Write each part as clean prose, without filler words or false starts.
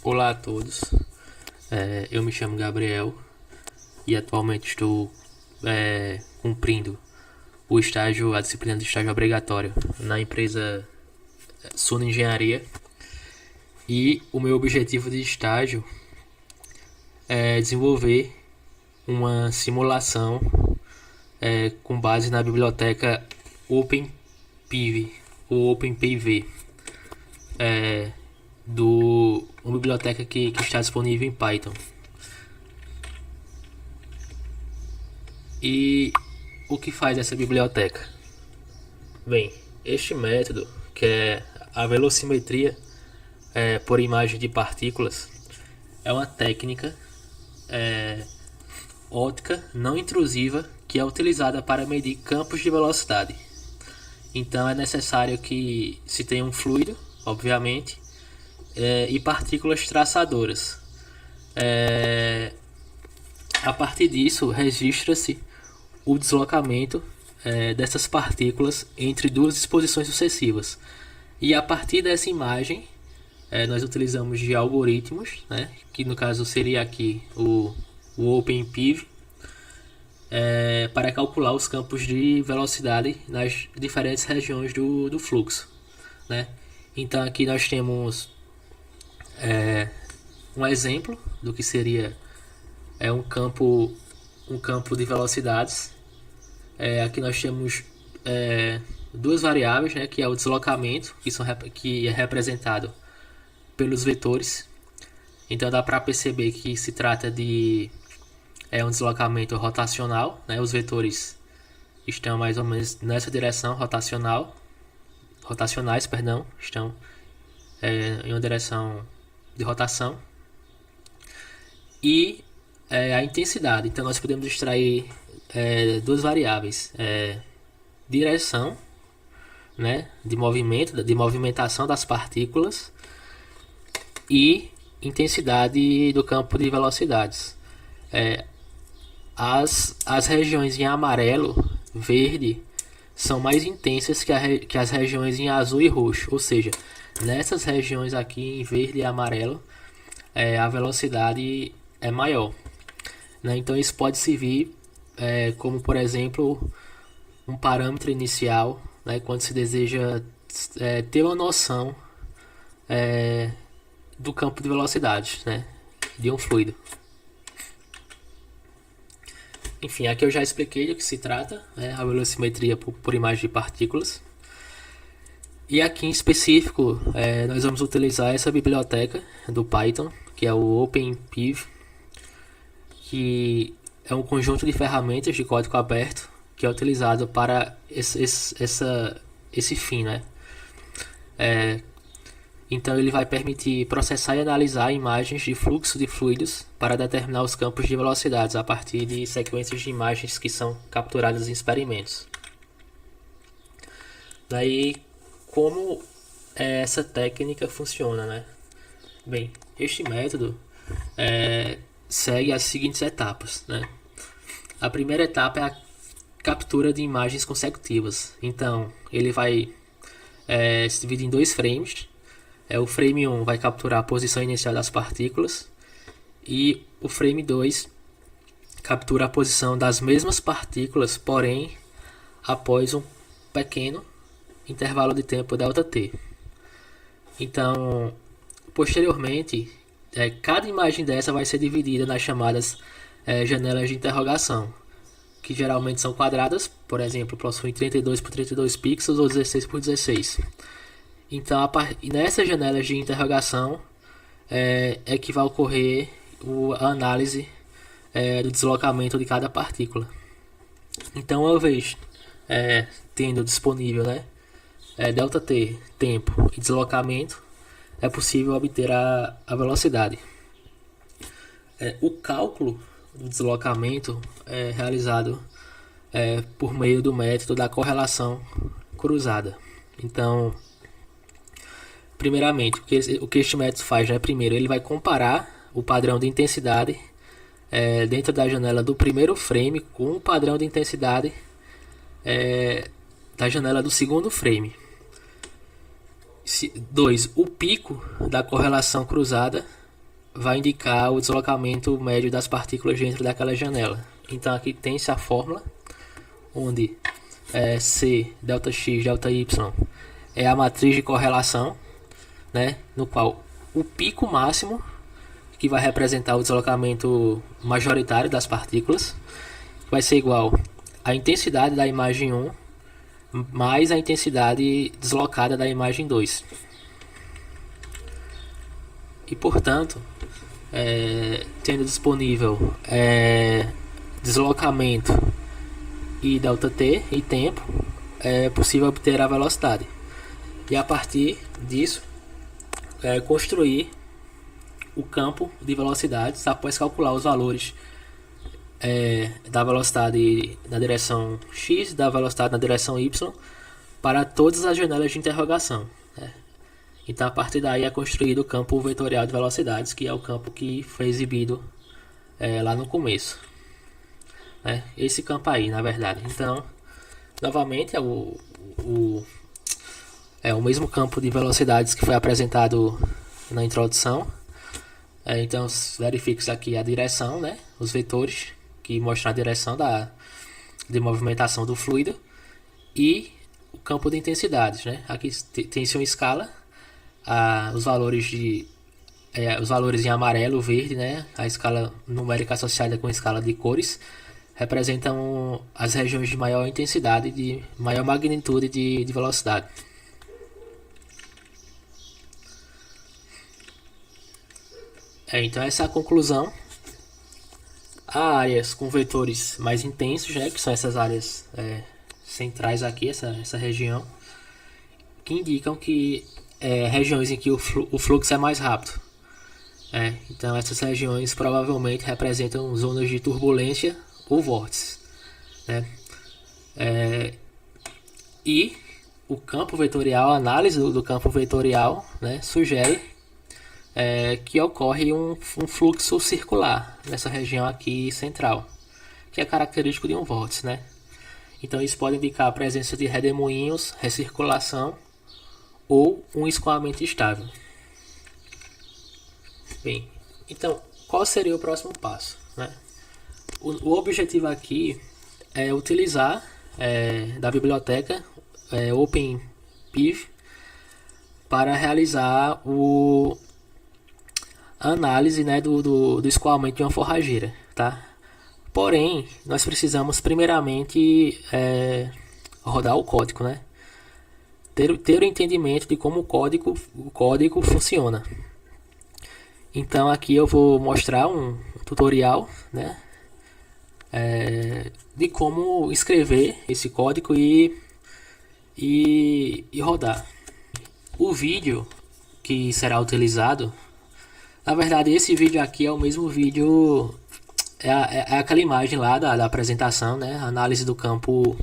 Olá a todos, eu me chamo Gabriel e atualmente estou cumprindo a disciplina de estágio obrigatório na empresa Suno Engenharia, e o meu objetivo de estágio é desenvolver uma simulação com base na biblioteca OpenPIV, ou OpenPIV, uma biblioteca que está disponível em Python. E o que faz essa biblioteca? Bem, este método, que é a velocimetria por imagem de partículas, é uma técnica óptica não intrusiva que é utilizada para medir campos de velocidade. Então é necessário que se tenha um fluido, obviamente, e partículas traçadoras. A partir disso, registra-se o deslocamento dessas partículas entre duas disposições sucessivas. E a partir dessa imagem, nós utilizamos de algoritmos, né, que no caso seria aqui o OpenPIV, para calcular os campos de velocidade nas diferentes regiões do fluxo, né? Então aqui nós temos um exemplo do que seria um campo de velocidades. Aqui nós temos duas variáveis, né, que é o deslocamento, que é representado pelos vetores. Então dá para perceber que se trata de um deslocamento rotacional, né? Os vetores estão mais ou menos nessa direção rotacionais, estão em uma direção de rotação. E a intensidade, então nós podemos extrair duas variáveis: direção, né, de movimentação das partículas, e intensidade do campo de velocidades. As regiões em amarelo, verde, são mais intensas que as regiões em azul e roxo, ou seja, nessas regiões aqui em verde e amarelo, a velocidade é maior, né? Então isso pode servir como, por exemplo, um parâmetro inicial, né, quando se deseja ter uma noção do campo de velocidade, né, de um fluido. Enfim, aqui eu já expliquei do que se trata, né, a velocimetria por imagem de partículas. E aqui em específico, nós vamos utilizar essa biblioteca do Python, que é o OpenPIV, que é um conjunto de ferramentas de código aberto que é utilizado para esse fim, né? Então ele vai permitir processar e analisar imagens de fluxo de fluidos para determinar os campos de velocidades a partir de sequências de imagens que são capturadas em experimentos. Daí, como essa técnica funciona, né? Bem, este método segue as seguintes etapas, né? A primeira etapa é a captura de imagens consecutivas. Então, ele vai se dividir em dois frames. O frame 1 vai capturar a posição inicial das partículas, e o frame 2 captura a posição das mesmas partículas, porém após um pequeno intervalo de tempo Δt. Então, posteriormente, cada imagem dessa vai ser dividida nas chamadas janelas de interrogação, que geralmente são quadradas, por exemplo, possuem 32 por 32 pixels ou 16 por 16. Então, nessas janelas de interrogação que vai ocorrer a análise do deslocamento de cada partícula. Então, uma vez tendo disponível, né, Δt, tempo e deslocamento, é possível obter a velocidade. O cálculo do deslocamento é realizado por meio do método da correlação cruzada. Então, primeiramente, o que este método faz, né? Primeiro, ele vai comparar o padrão de intensidade dentro da janela do primeiro frame com o padrão de intensidade da janela do segundo frame. 2. O pico da correlação cruzada vai indicar o deslocamento médio das partículas dentro daquela janela. Então aqui tem-se a fórmula, onde C, delta x, delta y é a matriz de correlação, né, no qual o pico máximo, que vai representar o deslocamento majoritário das partículas, vai ser igual à intensidade da imagem 1 mais a intensidade deslocada da imagem 2. E portanto, tendo disponível deslocamento e ΔT e tempo, é possível obter a velocidade. E a partir disso, construir o campo de velocidades após calcular os valores da velocidade na direção x, da velocidade na direção y, para todas as janelas de interrogação. Então, a partir daí é construído o campo vetorial de velocidades, que é o campo que foi exibido lá no começo. Esse campo aí, na verdade. Então, novamente, é o mesmo campo de velocidades que foi apresentado na introdução. Então, verifique aqui a direção, né? Os vetores que mostram a direção de movimentação do fluido, e o campo de intensidades, né? Aqui tem-se uma escala, os valores em amarelo, verde, né? A escala numérica associada com a escala de cores representam as regiões de maior intensidade, de maior magnitude de velocidade. Então essa é a conclusão. Há áreas com vetores mais intensos, né, que são essas áreas centrais aqui, essa região, que indicam que regiões em que o fluxo é mais rápido. Então essas regiões provavelmente representam zonas de turbulência ou vórtices. E o campo vetorial, a análise do campo vetorial, né, sugere que ocorre um fluxo circular nessa região aqui central, que é característico de um vórtice, né? Então isso pode indicar a presença de redemoinhos, recirculação ou um escoamento estável. Bem, então qual seria o próximo passo, né? O objetivo aqui é utilizar da biblioteca OpenPIV para realizar a análise, né, do escoamento de uma forrageira, tá? Porém, nós precisamos primeiramente rodar o código, né? Ter o entendimento de como o código funciona. Então aqui eu vou mostrar um tutorial, né, de como escrever esse código e rodar. O vídeo que será utilizado, na verdade esse vídeo aqui é o mesmo vídeo, é aquela imagem lá da apresentação, né, análise do campo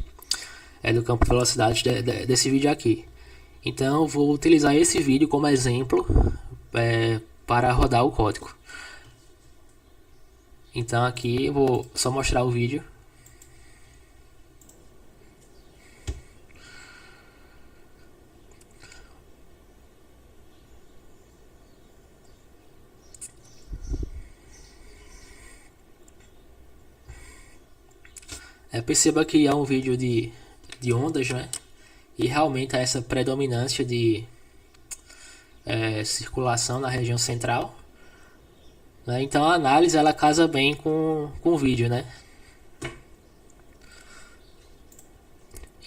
velocidade desse vídeo aqui. Então eu vou utilizar esse vídeo como exemplo para rodar o código. Então aqui eu vou só mostrar o vídeo. Perceba que é um vídeo de ondas, né? E realmente há essa predominância de circulação na região central, né? Então a análise ela casa bem com o vídeo, né?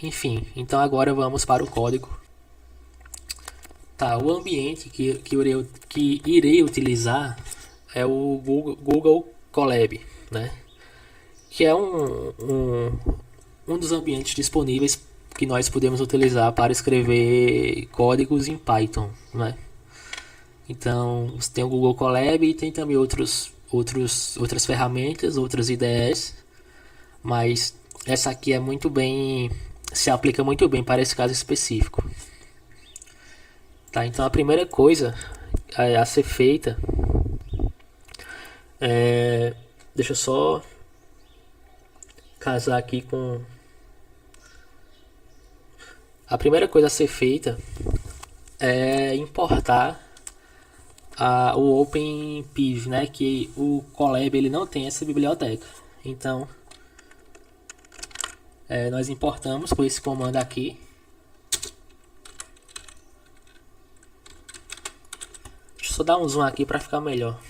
Enfim, então agora vamos para o código. Tá, o ambiente que irei utilizar é o Google Colab, né? Que é um dos ambientes disponíveis que nós podemos utilizar para escrever códigos em Python, né? Então, você tem o Google Colab e tem também outras ferramentas, outras IDEs, mas essa aqui se aplica muito bem para esse caso específico. Tá, então a primeira coisa a ser feita deixa eu só casar aqui com a primeira coisa a ser feita é importar o OpenPiv, né, que o Colab ele não tem essa biblioteca. Então nós importamos com esse comando aqui. Deixa eu só dar um zoom aqui para ficar melhor.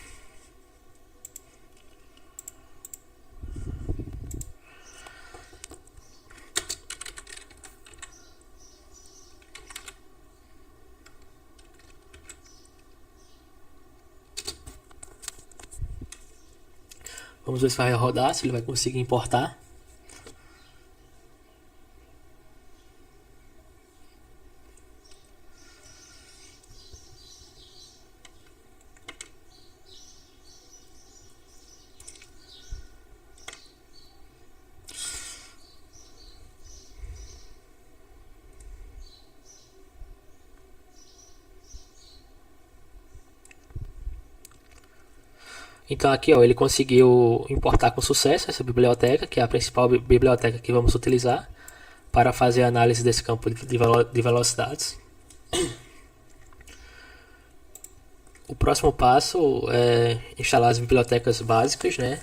Vamos ver se vai rodar, se ele vai conseguir importar. Então aqui ó, ele conseguiu importar com sucesso essa biblioteca, que é a principal biblioteca que vamos utilizar para fazer a análise desse campo de velocidades. O próximo passo é instalar as bibliotecas básicas, né?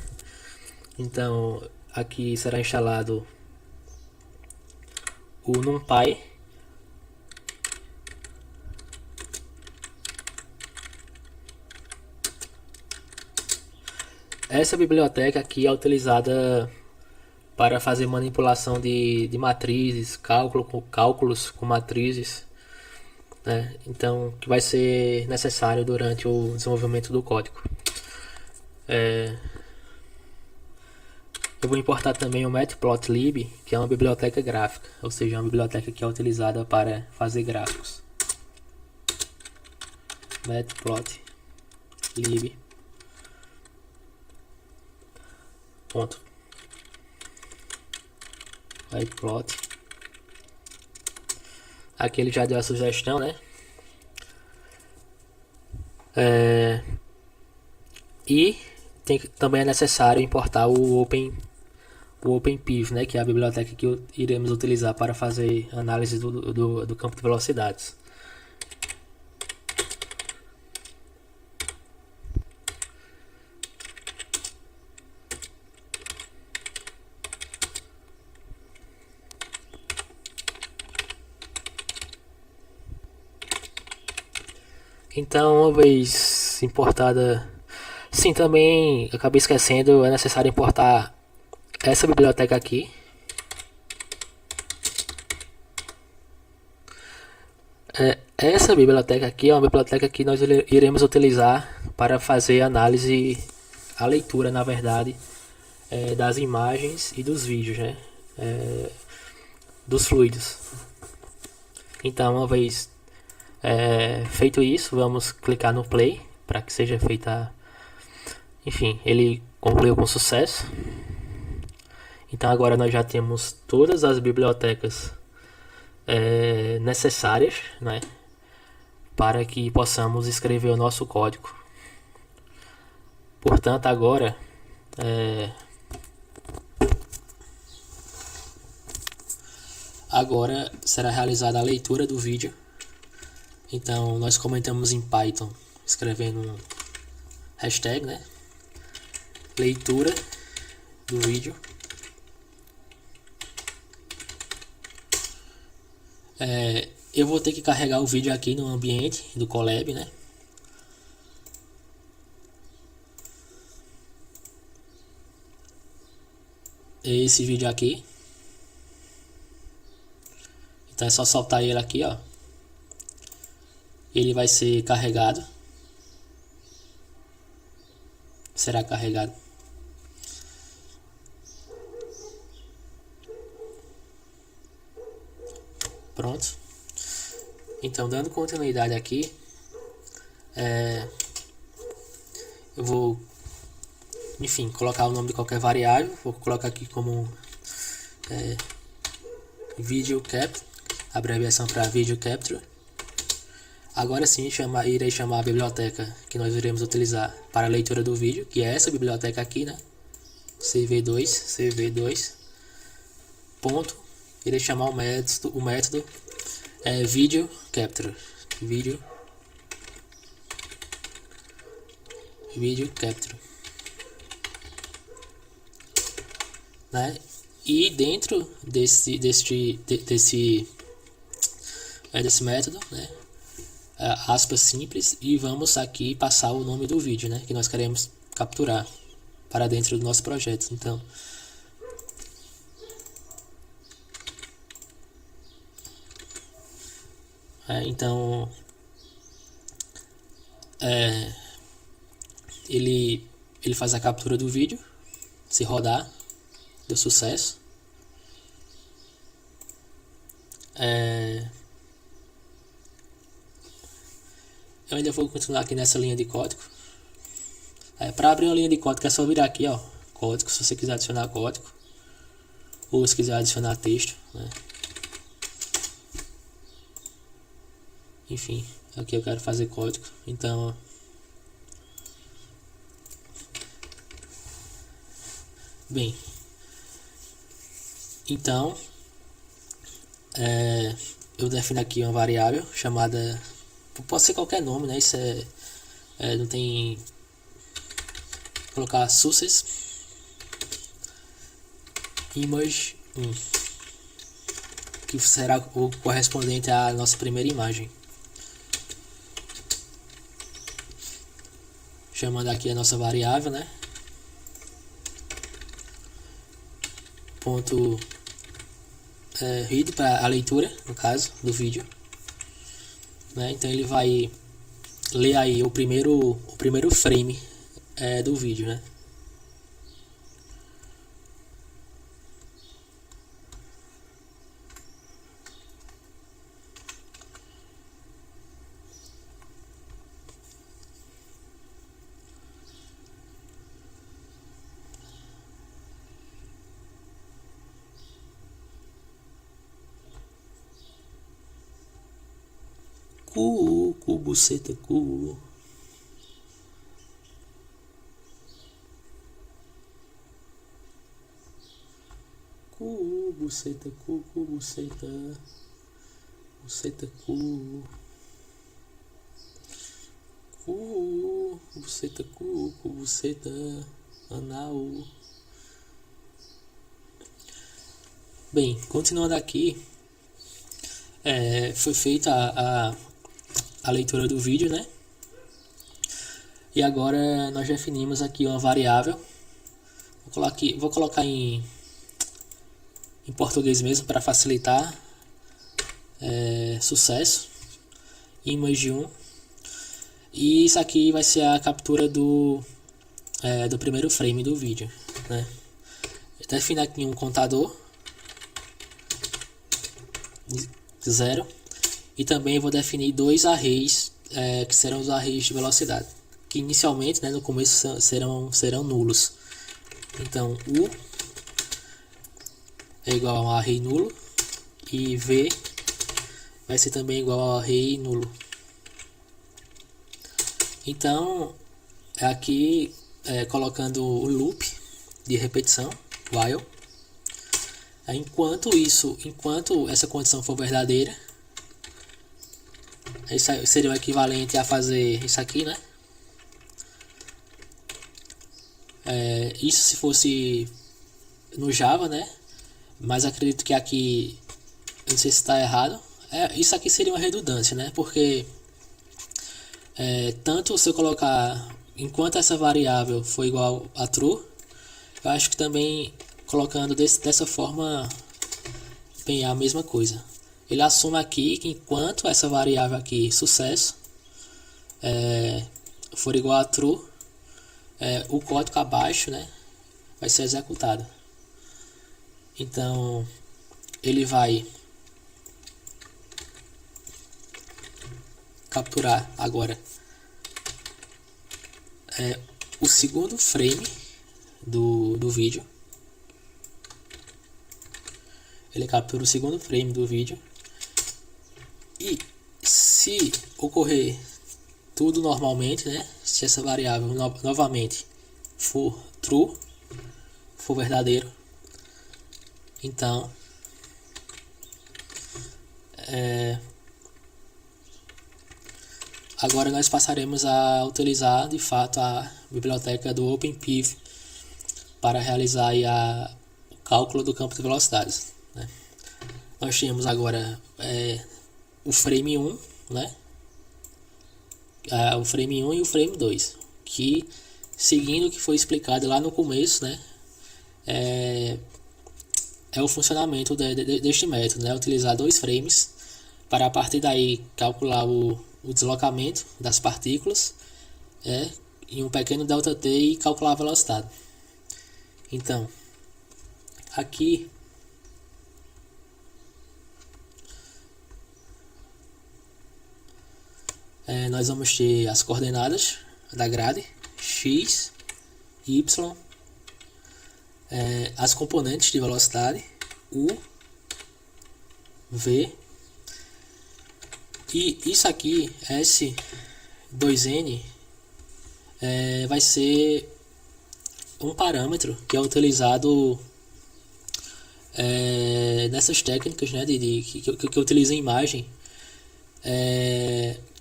Então aqui será instalado o NumPy. Essa biblioteca aqui é utilizada para fazer manipulação de matrizes, cálculos com matrizes, né? Então, que vai ser necessário durante o desenvolvimento do código. Eu vou importar também o Matplotlib, que é uma biblioteca gráfica, ou seja, uma biblioteca que é utilizada para fazer gráficos. Matplotlib. Ponto. Plot. Aqui ele já deu a sugestão, né? E também é necessário importar o OpenPiv, né? Que é a biblioteca que iremos utilizar para fazer análise do campo de velocidades. Então, uma vez importada... Sim, também acabei esquecendo, é necessário importar essa biblioteca aqui. Essa biblioteca aqui é uma biblioteca que nós iremos utilizar para fazer a leitura, na verdade, das imagens e dos vídeos, né? Dos fluidos. Então, uma vez feito isso, vamos clicar no play para que seja feita. Enfim, ele concluiu com sucesso. Então agora nós já temos todas as bibliotecas necessárias, né, para que possamos escrever o nosso código. Portanto, agora será realizada a leitura do vídeo. Então nós comentamos em Python escrevendo um hashtag, né, leitura do vídeo. Eu vou ter que carregar o vídeo aqui no ambiente do Colab, né? Esse vídeo aqui. Então é só soltar ele aqui, ó. Ele vai ser carregado. Será carregado. Pronto. Então, dando continuidade aqui, eu vou, enfim, colocar o nome de qualquer variável. Vou colocar aqui como video capture, abreviação para video capture. Agora sim, irei chamar a biblioteca que nós iremos utilizar para a leitura do vídeo, que é essa biblioteca aqui, né? cv2. Ponto. Irei chamar o método video capture. video capture, né? E dentro desse método, né, aspas simples, e vamos aqui passar o nome do vídeo, né, que nós queremos capturar para dentro do nosso projeto. Então, ele faz a captura do vídeo. Se rodar, deu sucesso. Eu ainda vou continuar aqui nessa linha de código. Para abrir uma linha de código é só virar aqui, ó, código, se você quiser adicionar código, ou se quiser adicionar texto, né? Enfim, aqui eu quero fazer código, então bem, então eu defino aqui uma variável chamada, pode ser qualquer nome, né? Isso não tem, vou colocar success image 1, que será o correspondente à nossa primeira imagem. Chamando aqui a nossa variável, né? Ponto read para a leitura, no caso, do vídeo, né? Então ele vai ler aí o primeiro frame do vídeo, né? Buceta, cu. Buceta, buceta. Buceta, buceta, buceta, anal. Bem, continuando aqui, foi feita a leitura do vídeo, né? E agora nós definimos aqui uma variável. Vou colocar em português mesmo para facilitar. Sucesso, image 1, e isso aqui vai ser a captura do primeiro frame do vídeo, né? Eu defino aqui um contador 0, e também vou definir dois arrays que serão os arrays de velocidade, que inicialmente, né, no começo serão nulos. Então U é igual a um array nulo, e V vai ser também igual ao array nulo. Então aqui colocando o loop de repetição while, enquanto essa condição for verdadeira, isso seria o equivalente a fazer isso aqui, né? Isso se fosse no Java, né? Mas acredito que aqui, eu não sei se está errado. Isso aqui seria uma redundância, né? Porque tanto se eu colocar enquanto essa variável for igual a true, eu acho que também colocando dessa forma bem, é a mesma coisa. Ele assume aqui que enquanto essa variável aqui, sucesso, for igual a true, o código abaixo, né, vai ser executado. Então ele vai capturar agora o segundo frame do vídeo. Ele captura o segundo frame do vídeo, e se ocorrer tudo normalmente, né, se essa variável novamente for true, for verdadeiro, então agora nós passaremos a utilizar de fato a biblioteca do OpenPIV para realizar aí o cálculo do campo de velocidades, né? Nós temos agora o frame 1, né? O frame 1 e o frame 2, que seguindo o que foi explicado lá no começo, né? É o funcionamento deste método, né? Utilizar dois frames para a partir daí calcular o deslocamento das partículas em um pequeno ΔT e calcular a velocidade. Então, aqui nós vamos ter as coordenadas da grade x, y, as componentes de velocidade u, v, e isso aqui, S2N, vai ser um parâmetro que é utilizado nessas técnicas, né, que utiliza imagem,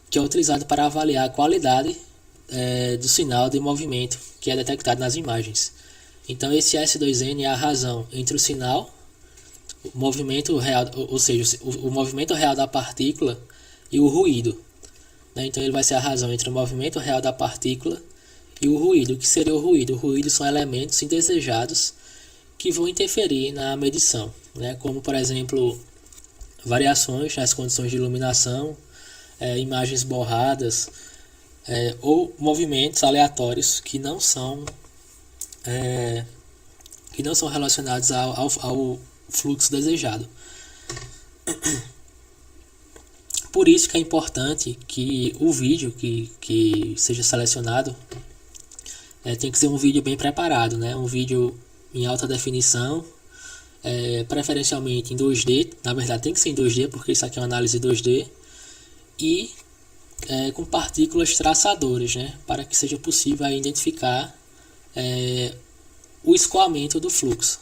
que é utilizado para avaliar a qualidade do sinal de movimento que é detectado nas imagens. Então esse S2N é a razão entre o sinal, o movimento real, ou seja, o movimento real da partícula e o ruído, né? Então ele vai ser a razão entre o movimento real da partícula e o ruído. O que seria o ruído? O ruído são elementos indesejados que vão interferir na medição, né? Como por exemplo variações nas condições de iluminação, imagens borradas, ou movimentos aleatórios que não são relacionados ao fluxo desejado. Por isso que é importante que o vídeo que seja selecionado tem que ser um vídeo bem preparado, né? Um vídeo em alta definição, preferencialmente em 2D. Na verdade tem que ser em 2D porque isso aqui é uma análise 2D. E com partículas traçadoras, né? Para que seja possível aí identificar o escoamento do fluxo.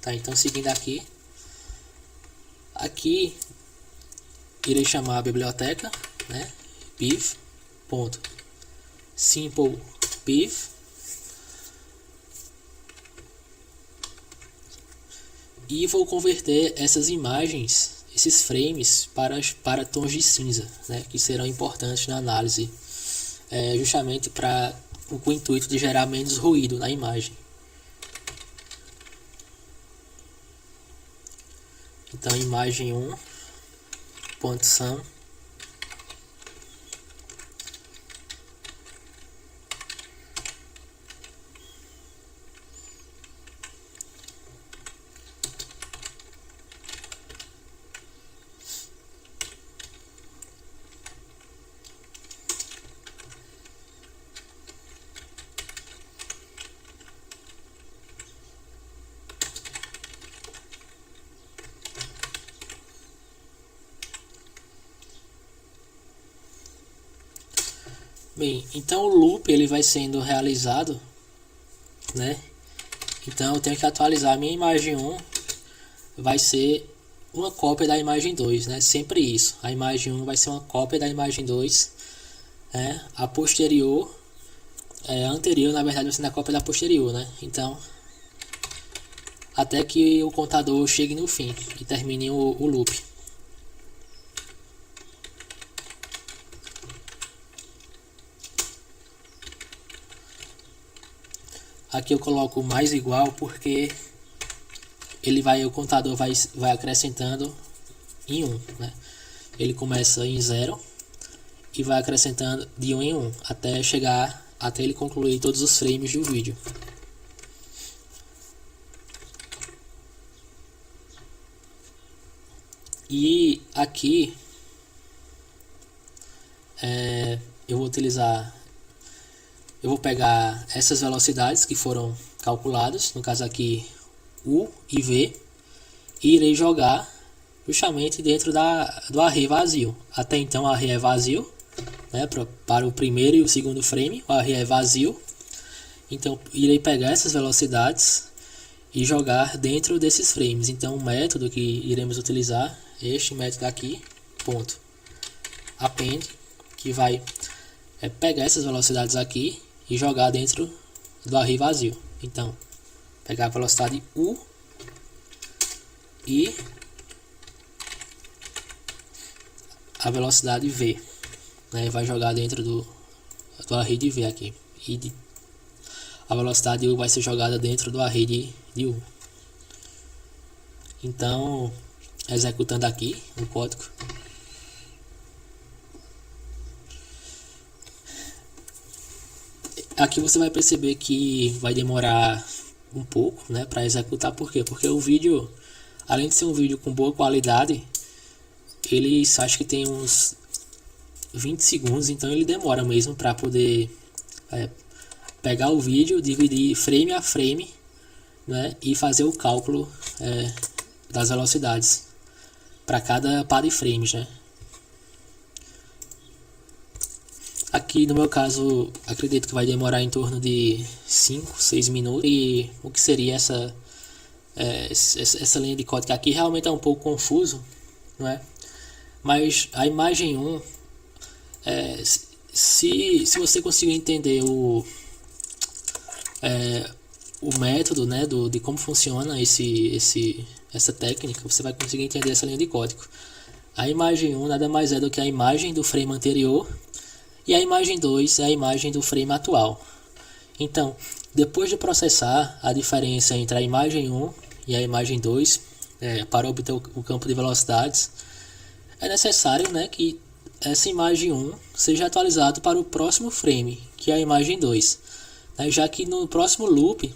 Tá, então seguindo aqui irei chamar a biblioteca, né? piv.simplePiv, e vou converter essas imagens, esses frames para tons de cinza, né? Que serão importantes na análise, justamente com o intuito de gerar menos ruído na imagem. Então imagem 1.sum Bem, então o loop ele vai sendo realizado, né? Então eu tenho que atualizar a minha imagem 1, vai ser uma cópia da imagem 2, né? Sempre isso. A imagem 1 vai ser uma cópia da imagem 2, né? A posterior, a anterior na verdade vai ser a cópia da posterior, né? Então, até que o contador chegue no fim e termine o loop. Aqui eu coloco mais igual porque o contador vai acrescentando em 1, né? Ele começa em 0 e vai acrescentando de 1 em 1 até ele concluir todos os frames do vídeo. E aqui eu vou pegar essas velocidades que foram calculadas, no caso aqui U e V, e irei jogar justamente dentro do array vazio. Até então o array é vazio, né? Para o primeiro e o segundo frame o array é vazio. Então irei pegar essas velocidades e jogar dentro desses frames. Então o método que iremos utilizar é este método aqui, ponto append, que vai pegar essas velocidades aqui e jogar dentro do array vazio. Então, pegar a velocidade U e a velocidade V, né? Vai jogar dentro do array de V aqui. E a velocidade U vai ser jogada dentro do array de U. Então, executando aqui o código, aqui você vai perceber que vai demorar um pouco, né, para executar. Por quê? Porque o vídeo, além de ser um vídeo com boa qualidade, ele acho que tem uns 20 segundos, então ele demora mesmo para poder pegar o vídeo, dividir frame a frame, né, e fazer o cálculo das velocidades para cada par de frames, né. Aqui no meu caso, acredito que vai demorar em torno de 5, 6 minutos. E o que seria essa linha de código aqui realmente é um pouco confuso, não é? Mas a imagem 1, se você conseguir entender o método, né, de como funciona essa técnica, você vai conseguir entender essa linha de código. A imagem 1 nada mais é do que a imagem do frame anterior, e a imagem 2 é a imagem do frame atual. Então, depois de processar a diferença entre a imagem 1 e a imagem 2, para obter o campo de velocidades, é necessário, né, que essa imagem 1 seja atualizada para o próximo frame, que é a imagem 2, né, já que no próximo loop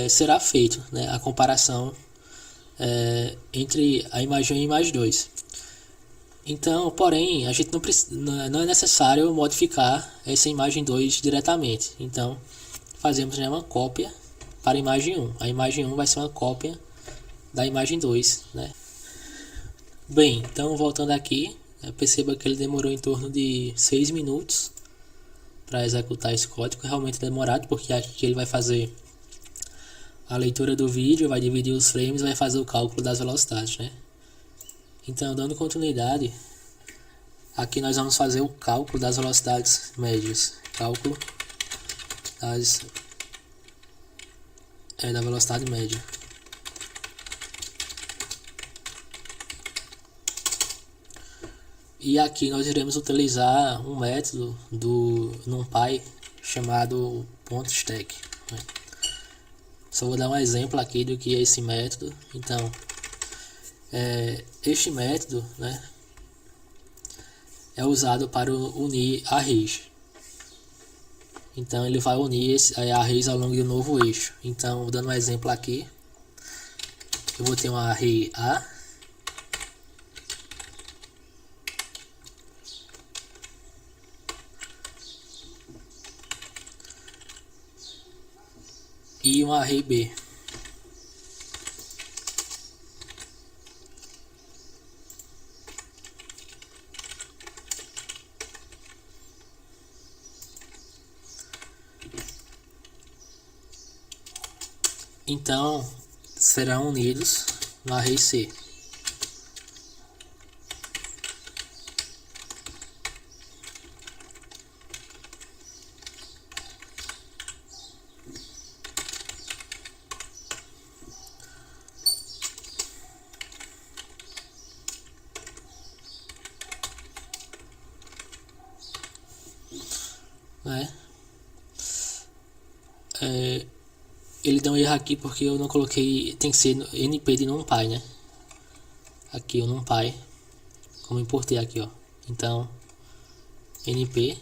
será feito, né, a comparação entre a imagem 1 e a imagem 2. Então, porém, a gente não é necessário modificar essa imagem 2 diretamente. Então, fazemos, né, uma cópia para a imagem 1. A imagem 1 vai ser uma cópia da imagem 2, né? Bem, então voltando aqui, perceba que ele demorou em torno de 6 minutos para executar esse código. Realmente demorado, porque aqui ele vai fazer a leitura do vídeo, vai dividir os frames e vai fazer o cálculo das velocidades, né? Então, dando continuidade, aqui nós vamos fazer o cálculo das velocidades médias. Cálculo da velocidade média. E aqui nós iremos utilizar um método do NumPy chamado .stack, né? Só vou dar um exemplo aqui do que é esse método. Então, este método, né, é usado para unir arrays. Então ele vai unir arrays ao longo de um novo eixo. Então, dando um exemplo aqui, eu vou ter um array A e um array B. Então, serão unidos no array C. Né? Ele deu um erro aqui porque eu não coloquei, tem que ser np de NumPy, né? Aqui o NumPy, como importei aqui, ó. Então, np.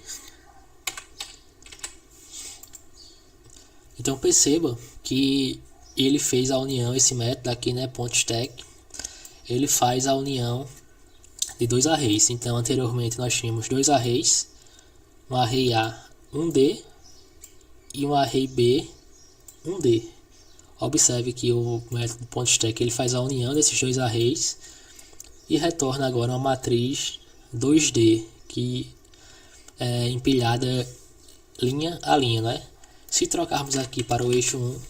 Então perceba que ele fez a união, esse método aqui, né, .stack, ele faz a união de dois arrays. Então anteriormente nós tínhamos dois arrays, um array A 1D e um array B 1D. Observe que o método .stack ele faz a união desses dois arrays e retorna agora uma matriz 2D que é empilhada linha a linha, né? Se trocarmos aqui para o eixo 1,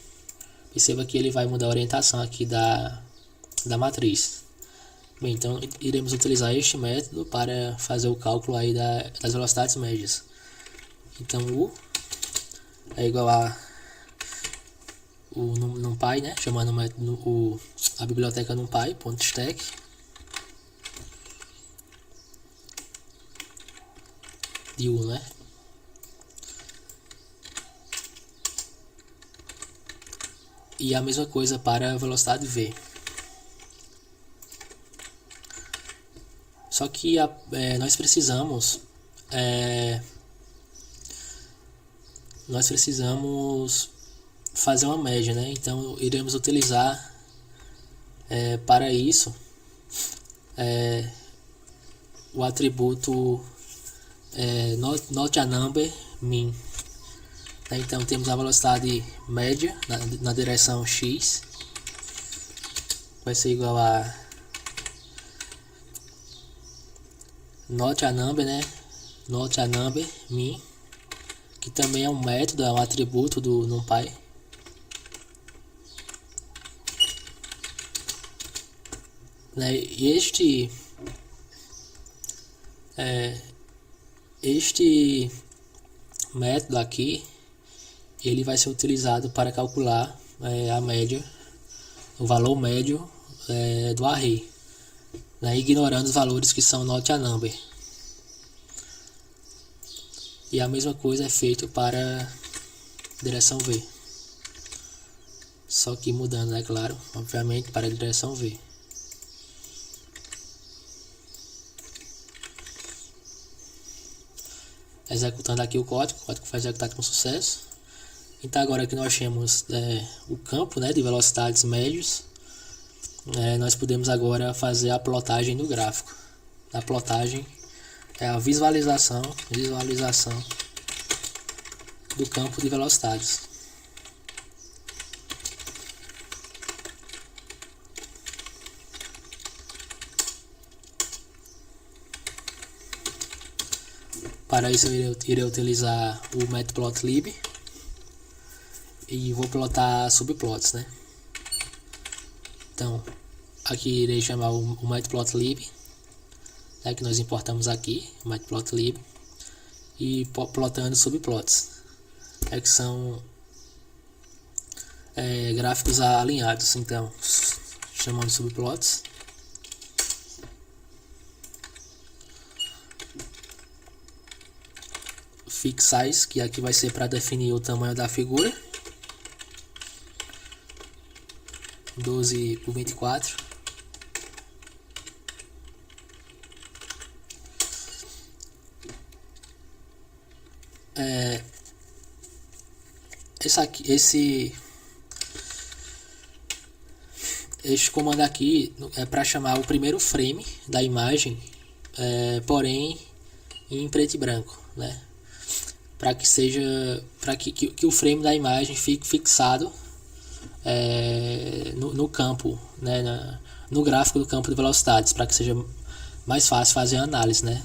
perceba que ele vai mudar a orientação aqui da matriz. Bem, então iremos utilizar este método para fazer o cálculo aí das velocidades médias. Então U é igual a o NumPy, né? Chamando o método, a biblioteca NumPy.stack de U, né? E a mesma coisa para a velocidade V. Só que nós precisamos fazer uma média, né? Então iremos utilizar para isso o atributo not a number min. Então temos a velocidade média na direção x, vai ser igual a not a number, né? Not a number min, que também é um método, é um atributo do NumPy. Né? E este método aqui, ele vai ser utilizado para calcular a média, o valor médio do array, né? Ignorando os valores que são not a number. E a mesma coisa é feito para a direção V. Só que mudando, é claro, obviamente, para a direção V. Executando aqui o código foi executado com sucesso. Então agora que nós temos o campo, né, de velocidades médios, nós podemos agora fazer a plotagem do gráfico. A plotagem é a visualização do campo de velocidades. Para isso eu irei utilizar o matplotlib e vou plotar subplots, né? Então aqui irei chamar o matplotlib, né, que nós importamos aqui, o matplotlib, e plotando subplots, que são gráficos alinhados. Então chamando subplots, fix size, que aqui vai ser para definir o tamanho da figura, 12 por 24. Este comando aqui é para chamar o primeiro frame da imagem, porém em preto e branco, né? Para que o frame da imagem fique fixado no campo, né, no gráfico do campo de velocidades, para que seja mais fácil fazer a análise, né?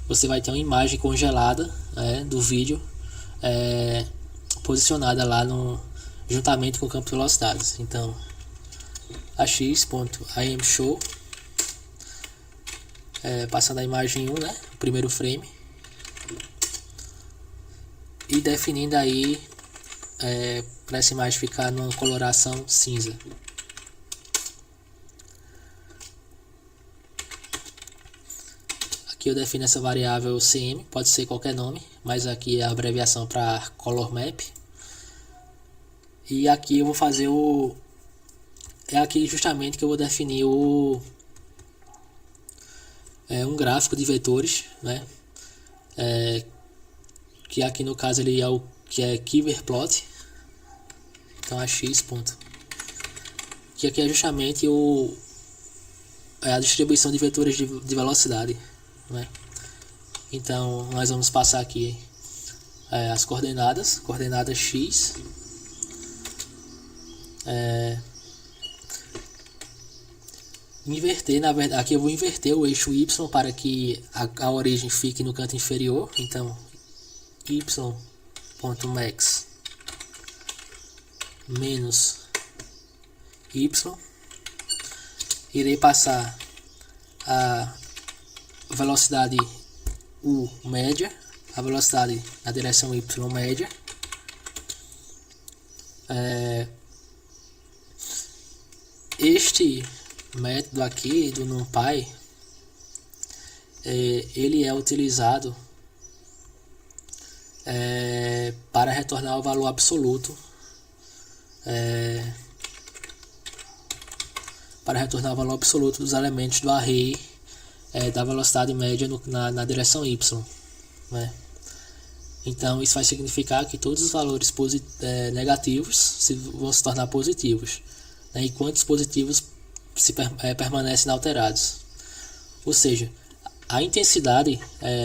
Você vai ter uma imagem congelada do vídeo posicionada lá juntamente com o campo de velocidades. Então ax.imshow, passando a imagem 1, né, o primeiro frame, e definindo aí para essa imagem ficar numa coloração cinza. Aqui eu defino essa variável cm, pode ser qualquer nome, mas aqui é a abreviação para color map. E aqui eu vou fazer é aqui justamente que eu vou definir um gráfico de vetores, né? Que aqui no caso ele é o que é KeeperPlot. Então ax. Que aqui é justamente a distribuição de vetores de velocidade, né? Então nós vamos passar aqui as coordenadas x, inverter, na verdade aqui eu vou inverter o eixo y para que a origem fique no canto inferior. Então y.max menos y, irei passar a velocidade U média, a velocidade na direção Y média. Este método aqui do NumPy, ele é utilizado para retornar o valor absoluto, dos elementos do array da velocidade média na direção Y, né? Então isso vai significar que todos os valores negativos vão se tornar positivos, né? E quantos positivos permanecem inalterados. Ou seja, a intensidade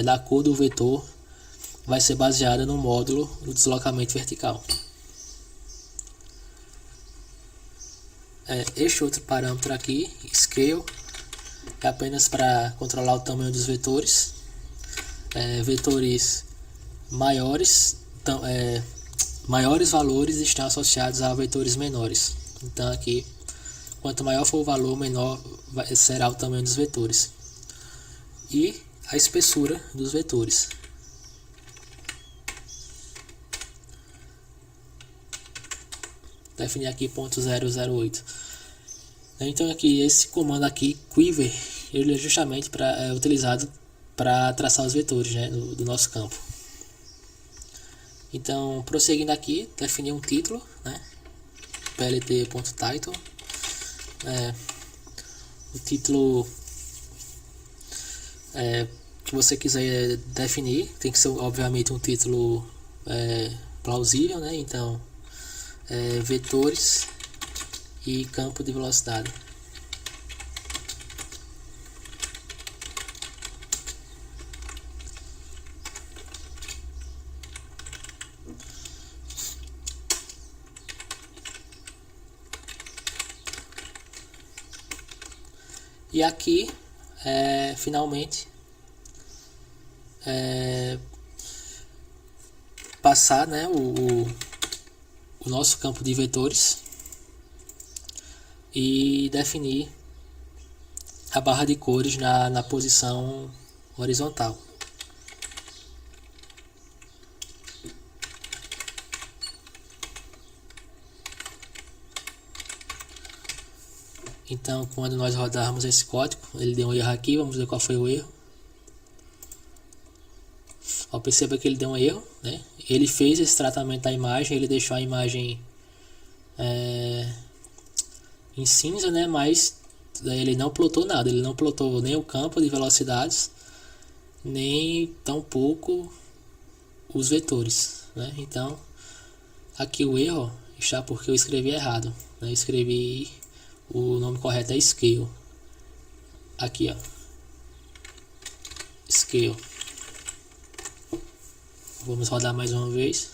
da cor do vetor vai ser baseada no módulo do deslocamento vertical. Este outro parâmetro aqui, Scale, é apenas para controlar o tamanho dos vetores. Vetores maiores valores estão associados a vetores menores. Então aqui, quanto maior for o valor, menor será o tamanho dos vetores. E a espessura dos vetores. Definir aqui .008. Então aqui, esse comando aqui, quiver, ele é justamente utilizado para traçar os vetores, né, do nosso campo. Então, prosseguindo aqui, definir um título, né, plt.title. O título que você quiser definir tem que ser, obviamente, um título plausível, né? Então, vetores e campo de velocidade. E aqui, finalmente, passar, né, o nosso campo de vetores e definir a barra de cores na posição horizontal. Então, quando nós rodarmos esse código, ele deu um erro aqui, vamos ver qual foi o erro. Perceba que ele deu um erro, né? Ele fez esse tratamento da imagem, ele deixou a imagem em cinza, né? Mas ele não plotou nada, ele não plotou nem o campo de velocidades, nem tampouco os vetores, né? Então, aqui o erro está porque eu escrevi errado, né? Eu escrevi, o nome correto é Scale. Aqui, ó, Scale. Vamos rodar mais uma vez.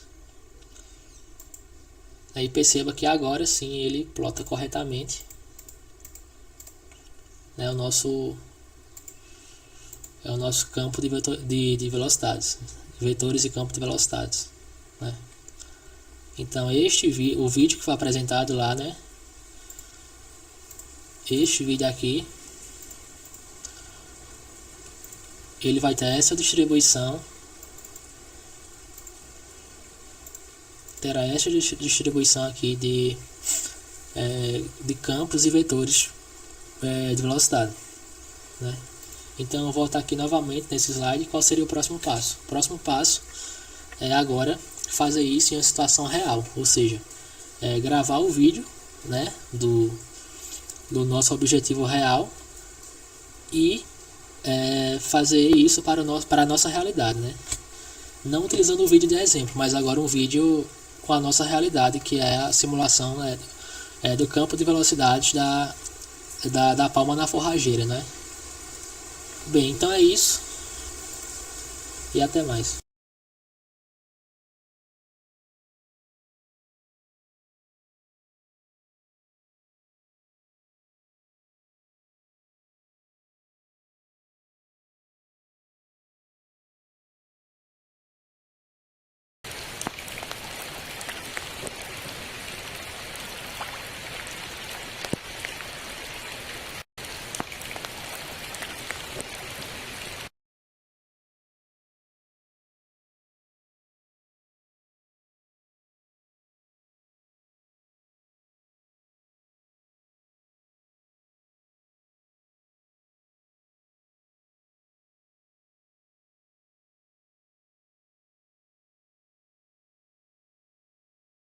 Aí perceba que agora sim ele plota corretamente, né, o nosso campo de velocidades, vetores e campo de velocidades, né? Então o vídeo que foi apresentado lá, né? Este vídeo aqui, ele vai ter essa distribuição. Terá esta distribuição aqui de campos e vetores de velocidade, né? Então eu vou voltar aqui novamente nesse slide. Qual seria o próximo passo? O próximo passo é agora fazer isso em uma situação real, ou seja, gravar o vídeo, né, do nosso objetivo real e fazer isso para a nossa realidade, né? Não utilizando o vídeo de exemplo, mas agora um vídeo com a nossa realidade, que é a simulação, né, do campo de velocidade da palma na forrageira, né? Bem, então é isso e até mais.